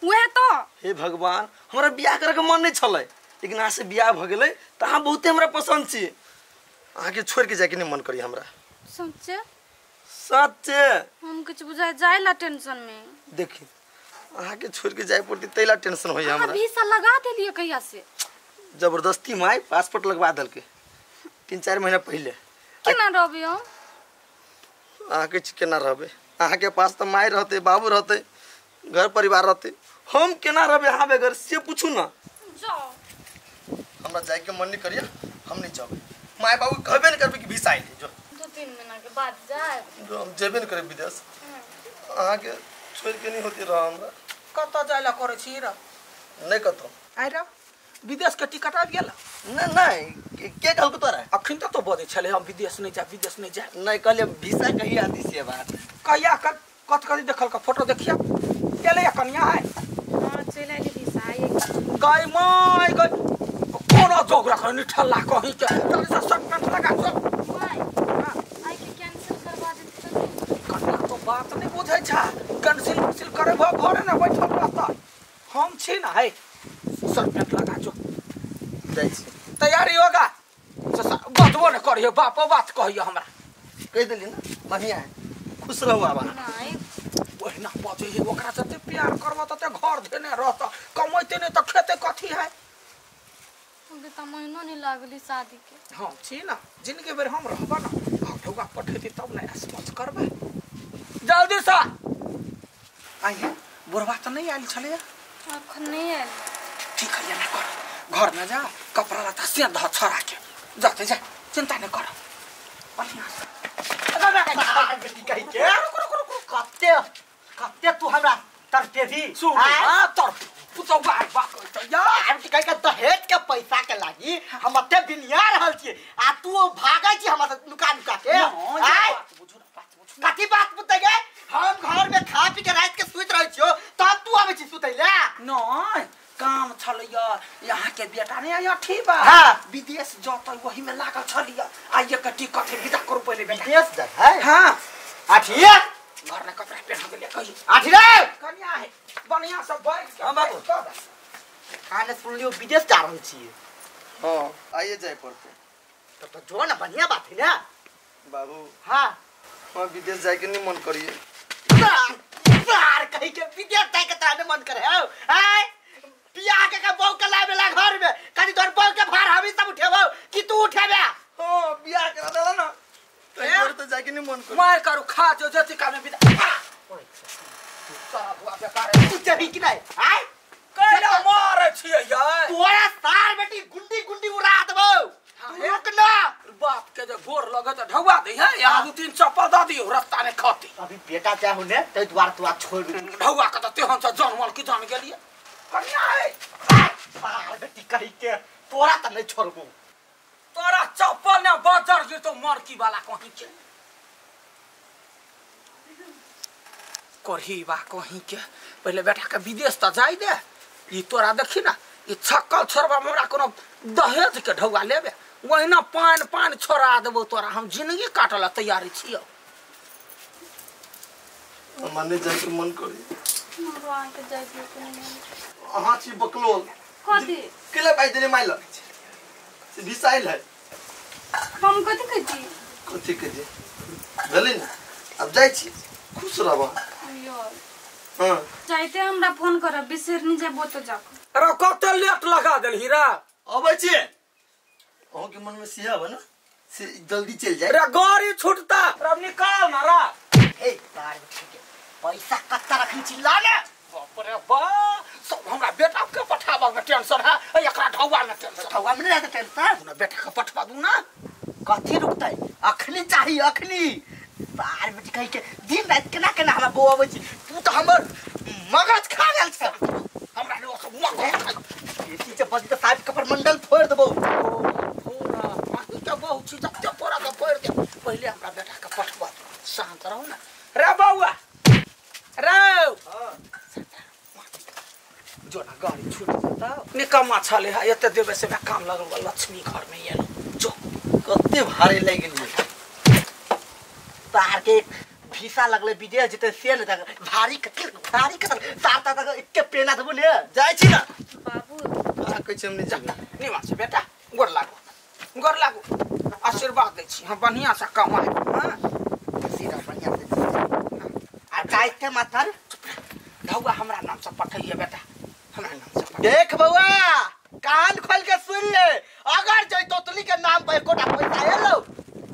वह तो हे भगवान हमरा बियाह करे के मन नहीं छले लेकिन आज से बियाह भ गेलै त अहाँ बहुते हमरा पसंद छी अहाँ के छोड़ के जाके नहीं मन करी हमरा सच्चे सच्चे हम कुछ बुझाए जाइला टेंशन में देखी अहाँ के छोड़ के जाए पड़ती तैला टेंशन होई हमरा वीसा लगा देलिए कहिया से जबरदस्ती माई पासपोर्ट लगवा दल के 3-4 महीना पहले केना रहबे हम अहाँ के केना रहबे अहाँ के पास तो माई रहते बाबू रहते घर परिवार रहते हम केना रहबे अहाँ बेगर से पूछू ना जाओ हमरा जाए के मन नहीं करिया हम नहीं जाबे माई बाबू कहबे नहीं करबे कि वीसा आइले जो 2-3 महीना के बाद जाए जो हम जेबे नहीं करे विदेश अहाँ के छोड़ के नहीं होती रह हमरा कत जाइला करे छी र नहीं कतो आइ र विदेश के टिकट आ गेल नहीं नहीं के कहल को तोरा अखन तक तो बदे छले हम विदेश नहीं जा नहीं कहले वीसा कहीं आती से बात कहिया कत कदी देखल का फोटो देखिया केले या कन्या है हां चले आइले वीसा आए गई माय गई कोनो जोगरा कर ठल्ला कहि के तोरे से सब लगा सब माय आई के कैंसिल करवा देते तो कन्या तो बात नहीं बुझै छा कैंसिल करे भ घरे ना बैठल रहता हम छी ना है सब लगा जो जाई तैयारी होगा बतबो न करियो बाप बात कहियो हमरा कह देली ना बढ़िया है खुश रहो बाबा नहीं ओहिना बजे हे ओकरा जते प्यार करबो तते घर देने रहत कमैते नहीं तो खेते कथी है अभी त महीनो नहीं लागली शादी के हम छी ना जिनके बेर हम रहबा ना ठोगा पठेती तब ना स्मच करबे जल्दी सा आइए बुढ़वा तो नहीं आइल छले अखन नहीं आइल ठीक है ना कर घर में जा कपड़ा लता से ध छरा के जाते जा चिंता नहीं कर बढ़िया बेटी कहि के कत्ते तू हमरा तरते भी सुन हां तर पुतो बात तो यार बेटी कहि के दहेज के पैसा के लागी हम अते बिनिया रहल छी आ तू भागै छी हमरा से नुका के आय कथी बात पुते गे हम घर में खा पी के रात के सुइत रहै छियो तब तू आबै छी सुतैले नहीं काम छलिया यहाँ के बेटा ने यहाँ ठीक बा हाँ। विदेश जाता वही में लागल छलिया आइए के टिकट है विदा करू पहले बेटा विदेश जा है हां आठिया घर में कपड़ा पहन के ले कही आठी रे कन्या है बढ़िया सब बैठ हां बाबू खाने सुन लियो विदेश जा रहल छी हां आइए जाए पड़ते तो जो ना बढ़िया बात है ना बाबू हां हम विदेश जाए के नहीं मन करिए बाहर कहीं के विदेश जाए के ताने मन करे हो आय बियाह के बौ के लावेला घर में कनी तोर बौ के भार हम सब उठेबो कि तू उठेबे हां बियाह करा देला ना तो घर तो जाए के नहीं मन कर मार करू खा जो जति का में विदा सारा बुआ बेकार तू चली कि नहीं आय कैला मारे छिए यार तोरा सार बेटी गुंडी गुंडी उड़ा देबो रुक ना बाप के जो गोर लगे तो ढवा दे है यहाँ 2-3 चप्पल दा दियो रास्ता में खाती अभी बेटा क्या होने ते द्वार तू छोड़ ढवा के तो तेहन से जानवल की जान गेलिए कन्या है बाहर बेटी कहि के तोरा त नहीं छोड़बो तोरा चप्पल ने बजर के तो मरकी वाला कहीं के करही बा कहीं के पहले बेटा के विदेश त जाई दे ई तोरा देखी ना ई छक्कल छोरबा हमरा कोनो दहेज के ढौआ लेबे वहिना पान छोड़ा देबो तोरा हम जिंदगी काटला तैयारी छियो माने जाए के मन करी मरवा के जाय दियो कहीं अहाँ छी बकलोल कथी केले पाई देले माइल से विसाइल है हम कथी कहती कथी के जे भेलै ना अब जाय छी खुश रहबा यार हां चाहते हमरा फोन कर बिसर नहीं जाबो तो जाको अरे कते लेट लगा देल हीरा अबै छी अहाँ के मन में सिया बा ना से जल्दी चल जाए अरे गाड़ी छूटता अब निकाल ना रा ए बाहर बेटी के पैसा कत्ता रखी चिल्ला ने बाप रे बा सब हमरा बेटा के पठाबा में टेंशन है एकरा ढौआ में टेंशन ठगवा में रहते टेंशन ना बेटा के पठवा दूं ना कथी रुकतै अखनी चाहिए अखनी बाहर बेटी कहि के दिन रात केना हमरा बौ आबै छी तू तो हमर मगज खा गेल छ हमरा ने सब मगज खा बेटी से बदी त साहब कपर मंडल फोड़ देबो पूरा माटी के बहुत चीज जब पूरा के फोड़ दे पहले हमरा बेटा के पठवा शांत रहो ना रे बौआ रे हां जो ना गाड़ी छूट जाता निकम्मा छले है एते देबे से काम लगल लक्ष्मी घर में ये जो कते भारी लाग गेल बाहर के भीसा लगले विदेश जते से न भारी साता तक एक पेना देबो ने जाइ छी ना बाबू आ कहै छी हम नहीं जाना निमा से बेटा गोर लागो आशीर्वाद दै छी हम बढ़िया से कमाए हां सीधा बढ़िया से आ जाइते माथर ढौआ हमरा नाम से पठैया बेटा हमरा नाम से देख बउआ कान खोल के सुन ले अगर जैतोतली के नाम पे एकोटा पैसा एलो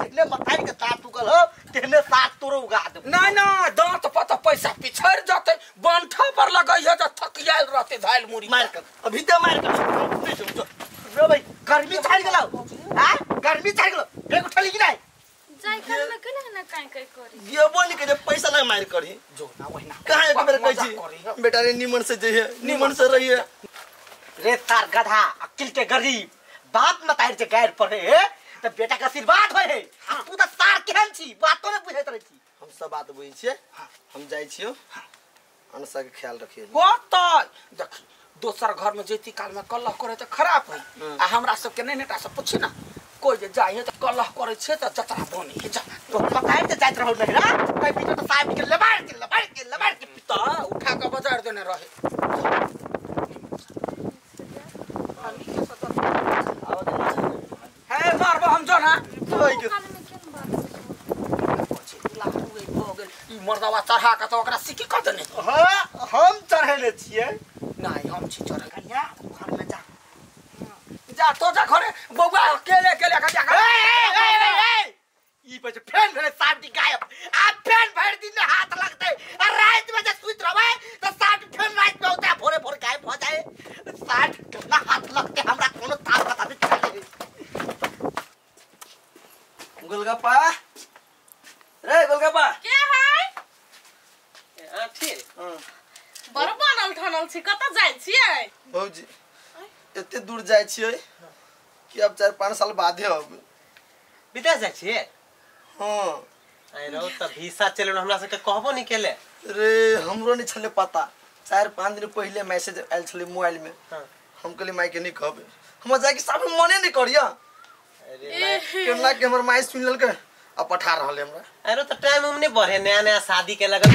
इतने मथारी के दांत उगल हो तेने साथ तोरो उगा दे ना दांत पर तो पैसा पिछड़ जाते बंठा पर लगाइए तो थकियाल रहते धाइल मुड़ी मार कर अभी तो मार कर रो भाई गर्मी छाड़ गेलो हां गर्मी छाड़ गेलो बेग उठली कि नहीं जाई कर में केना ना काई करी ये बोल के पैसा लग मार करी जो ना वही कहां एक बार कहै छी बेटा रे निमन से जइए निमन से रहिए रे तार गधा अकिल के गरीब बाप मतारी जे गैर पढ़े त बेटा का आशीर्वाद होय है तू त तार केहन छी बातो में बुझैत रही छी हम सब बात बुझै छियै हम जाइ छियो अनसा के ख्याल रखिए होता देखी दोसर घर में जेती काल में कलह करे त खराब है आ हमरा सब के नहीं नेटा से पूछी ना कोई जे जाय है त कलह करे छे त जतरा बनी है जा तो मतारी जे जाइत रहौ नहीं रा कोई बीच त साहब के लबाड़ के पिता उठा के बाजार देने रहे है मारबो हम जो ना ओइ के कान में केन बात ई मर्दावा चढ़ा के तो ओकरा सिकी क देने हां हम चढ़ेले छियै नहीं हम छी चढ़ा कन्या घर में जा जा तो जा घरे बौआ अकेले अकेले का जा ई पे फैन भेले साहब गायब आ फैन भर दिन हाथ लगते और रात में जे सुत रहबे तो साहब फैन रात में होता भोरे भोर गायब हो जाए साहब कितना हाथ लगते हमरा कोनो ताल पता नहीं चले गोलगप्पा रे गोलगप्पा के है आठी बड़ बनल ठनल छी कत जाई छियै भौजी एते दूर जाइ छियै कि अब 4-5 साल बादे अब विदेश जाइ छियै हां आइ रहो त वीसा चले हमरा से कहबो नहीं केले रे हमरो नहीं छले पता 4-5 दिन पहले मैसेज आयल छले मोबाइल में हम कहली माई के नहीं कहबे हम जाके सब मने नहीं करिया अरे केना के हमर माई सुन लेलके अब पठा रहल हमरा अरे त टाइम उमने बढ़े नया नया शादी के लगन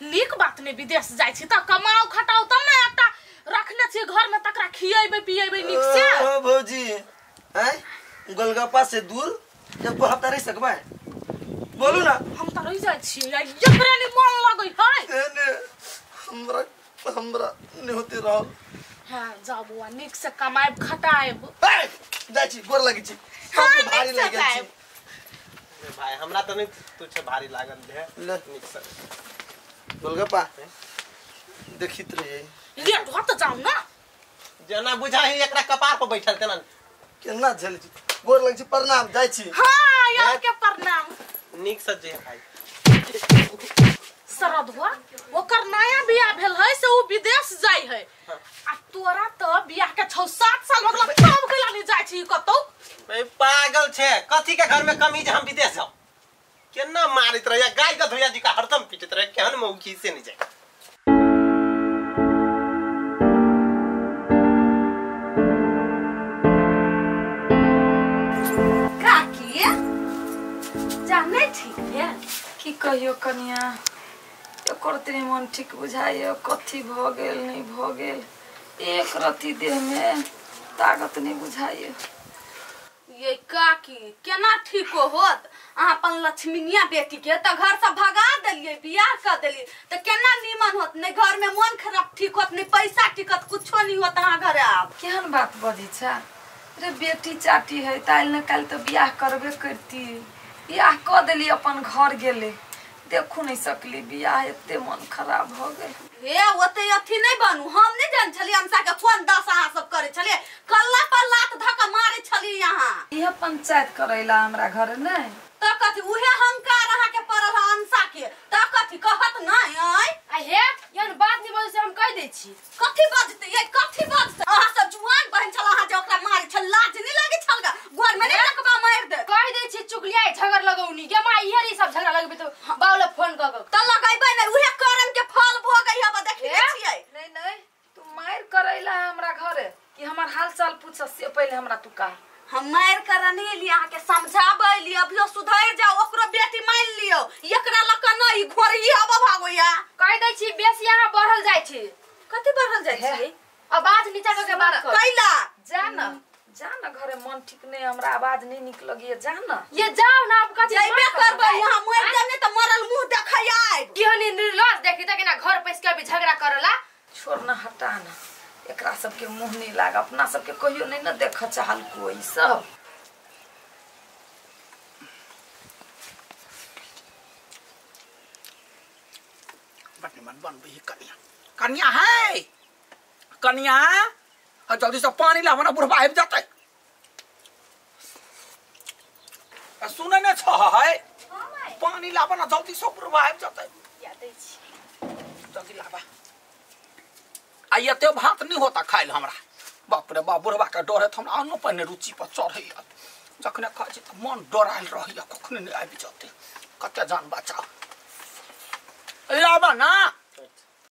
नीक बात ने विदेश जाई छी त कमाओ खटाओ तब ना एकटा रखने छी घर में तकरा खियेबे पियेबे नीक से ओ भौजी हैं गोलगप्पा से दूर जब को हफ्ता रह सकबे बोलू ना हम त रह जाई छी एकरा नि मन लगै है एने हमरा नहीं होते रहल हां जाओ बुआ नीक से कमाएब खटाएब जाइ छी गोर लागि छी हमके भारी नीक से लागि छी अरे भाई हमरा त नहीं तुझे भारी लागल है ले निक से गोलगप्पा देखित रहिए ये घर त जाऊ ना जना बुझाही एकरा कपार पर बैठल केना केना झेल छी गोर लागि छी प्रणाम जाइ छी हां यार के प्रणाम निक से जे भाई सरदवा ओकर नया बियाह भेल है से उ विदेश जाई है आ तोरा त बियाह के 6-7 साल हो गेल तब केला नहीं जाई छी कतौ भाई पागल छे कथी के घर में कमी जे हम विदेश जाऊ केना मारित रहिया गाय का धोया जी का हरदम पीटत रहे केहन मौकी से नहीं जाए जाने ठीक है की कहियो कनिया एकर तनी मन ठीक बुझाइए कथी भ गेल नहीं भ गेल एक रति देह में ताकत नहीं बुझाइए ये काकी केना ठीक होत अहाँ अपन लक्ष्मीनिया बेटी के त घर से भगा देलिए बियाह कर देलिए त केना नीमन होत ने घर में मन खराब ठीक होत ने पैसा टिकत कुछो नहीं होत अहाँ घरे आब केहन बात बजी छा रे बेटी चाटी है ताइल न काल तो बियाह करबे करती बियाह क देली अपन घर गेले देखू नहीं सकली बियाह एते मन खराब हो गए हे ओते अथी नहीं बनू हम नहीं जान छली हमसा के फोन 10 अहाँ सब करे छलिए कल्ला पर लात धक्का मारे छली यहां यह पंचायत करैला हमरा घर नहीं त कथी उहे हंकार अहाँ के परल अंसा के त कथी कहत नहीं आई हे यन बात नहीं बोल से हम कह दे छी कथी बाजते ये कथी बाजते अहाँ सब जुआन बहन छल अहाँ जे ओकरा मारे छल लाज नहीं लागे छलगा घर में नहीं रखबा मार दे कह दे छी चुगलिया झगड़ लगौनी के मां इहे री सब झगड़ा लगबे तो बाउले फोन क त लगाइबे नहीं उहे करम के फल भ गई अब देखि छियै नहीं नहीं तू मार करैला हमरा घरे कि हमर हाल चाल पूछ से पहले हमरा तू का हम मार करने लिया के समझाबै लियो अभियो सुधर जाओ ओकरो बेटी मान लियो एकरा लक नहीं घोरही हवा भागोया कह दै छी बेसी यहाँ बढ़ल जाइ छी कथि बढ़ल जाइ छै आवाज नीचा करके बात कर कैला जा न घरे मन ठीक नहीं हमरा आवाज नहीं निक लगिए जा न ये जाओ ना आप कथि जइबे करबै यहां मर जाने त मरल मुंह देखै आइ केहनी निर्लज देखी त केना घर पैस के भी झगड़ा करला छोड़ न हटा न एकरा सबके मुंह नहीं लाग अपना सबके कहियो नहीं न देख चाहल कोई सब मन बन भी कन्या कन्या है कन्या जल्दी से पानी लावा ना बुढ़वा आबि जाते सुने ने है पानी लावा ना जल्दी से बुढ़वा आबि जाते जल्दी लावा आई एते भात नहीं होता खाइल हमरा बाप रे बाप बुढ़वा के डर है हमरा अन्न पहिने रुचि पर चढ़ै जखने खाइ छी त मन डराइल रहैया कखने नहीं आबि जाते कते जान बचाओ लावा ना